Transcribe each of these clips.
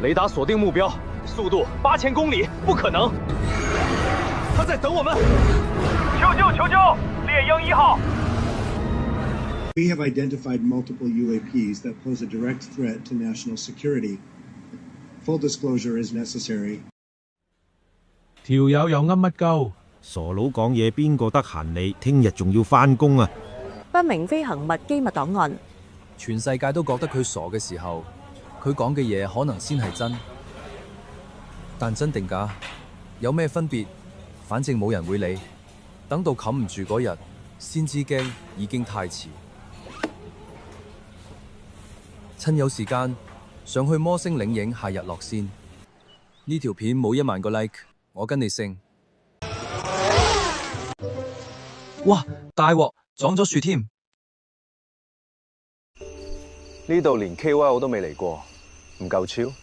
雷达锁定目标，速度8000公里，不可能。他在等我们。求救！求救！猎鹰1号。We have identified multiple UAPs that pose a direct threat to national security. Full disclosure is necessary. 條友又噏乜鳩？傻佬講嘢邊個得閒理？聽日仲要返工啊！不明飛行物機密檔案，全世界都覺得佢傻嘅時候，佢講嘅嘢可能先係真。但真定假，有咩分別？反正冇人會理。等到冚唔住嗰日，先知驚，已經太遲。趁有時間，上去摩星嶺影下日落先。呢條片冇1萬個 like， 我跟你姓。哇！大鑊，撞咗樹添。呢度連 KOL 都未嚟過，唔夠超。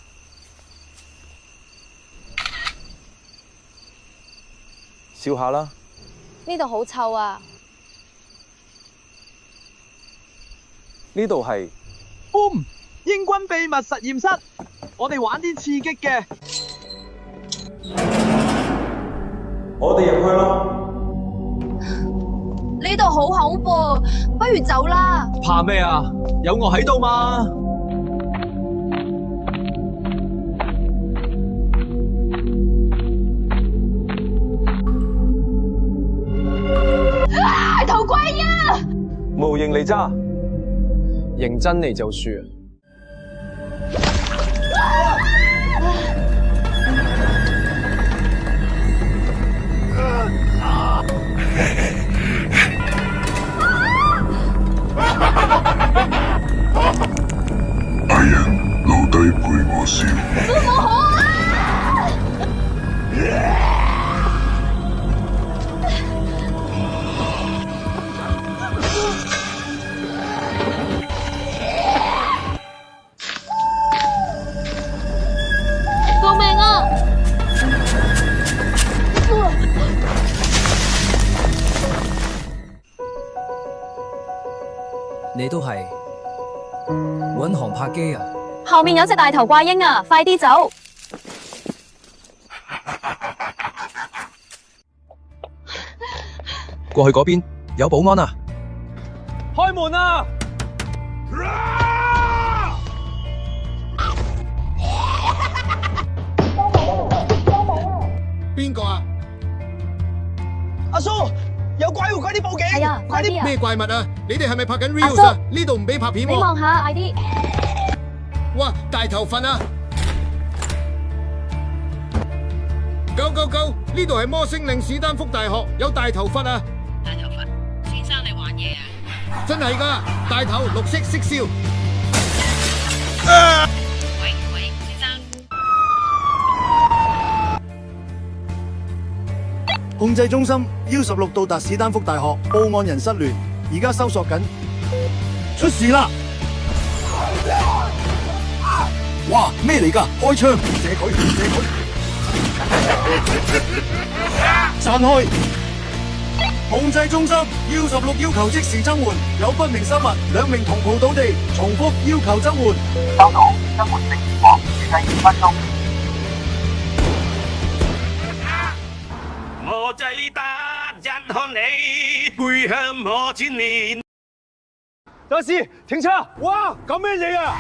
笑下啦。呢度好臭啊！呢度係。Boom！ 英軍秘密實驗室，我哋玩啲刺激嘅。我哋入去咯。呢度好恐怖，不如走啦。怕咩啊？有我喺度嘛。頭盔啊！模型嚟咋？認真嚟就輸。大人，留低陪我笑。都冇好啊！救命啊！你都係搵航拍機啊？後面有隻大頭怪鷹啊！快啲走！過去嗰邊有保安啊！開門啊！邊個啊？阿叔，有怪物，快啲報警！係啊，快啲啊！咩怪物啊？你哋係咪拍緊阿 reels 啊？叔呢度唔俾拍片你喎。望下 ID。哇，大頭佛啊！Go！呢度係摩星嶺史丹福大學，有大頭佛啊！大頭佛，先生你玩嘢啊？真係㗎，大頭綠色識笑。喂，先生。控制中心 U16到達史丹福大學，報案人失聯，而家搜索緊。出事啦！哇，咩嚟㗎？開槍！射佢！散開！控制中心 U16要求即時增援，有不明生物，2名同袍倒地，重複要求增援。收到，增援正前往，預計2分鐘。我在大人看你，背向我千年。德斯，停車！哇，搞咩嘢啊？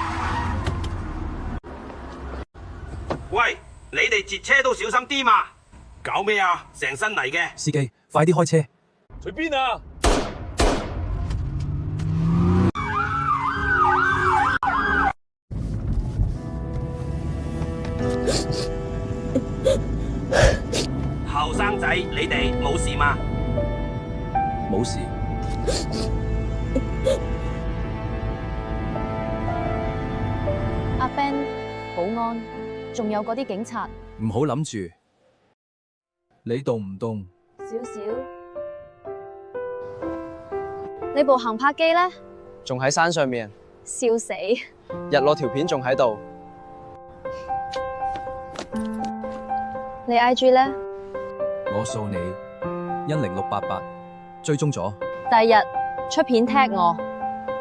喂，你哋截車都小心啲嘛！搞咩啊？成身泥嘅。司機，快啲開車！隨便啊！後生仔，你哋冇事嘛？冇事。阿 Ben， 保安，仲有嗰啲警察。唔好諗住。你凍唔凍？少少。你部航拍機呢？仲喺山上面。笑死！日落條片仲喺度。你 IG 呢？我掃你10688，追蹤咗。第日出片 tag 我。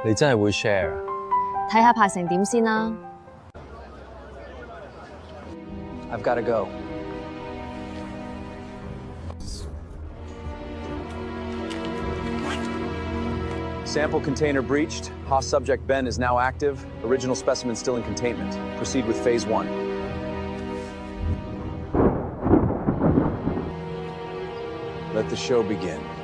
你真係會 share 啊？睇下排成點先啦。I've got to go. Sample container breached. Host subject Ben is now active. Original specimen still in containment. Proceed with phase 1. Let the show begin.